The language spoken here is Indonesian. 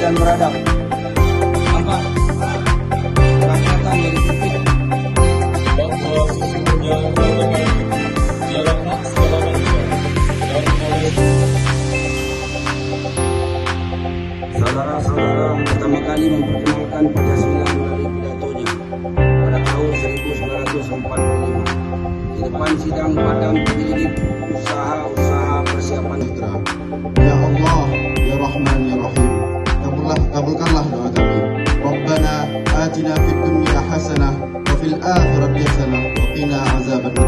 dan beradab. Empat, rakyatan dari titik. bahwa sesungguhnya kemerdekaan ialah hak segala manusia dan oleh Saudara-saudara yang pertama kali memperkenalkan Pancasila melalui pidatonya pada tahun 1945 di depan sidang Badan Penyelidik Usaha-Usaha Persiapan Mitra. Ya Allah, Ya Rahman, Ya Rahim, kabulkanlah doa kami. Rabbana atina fid dunya hasanah wa fil akhirati hasanah wa qina azabannar.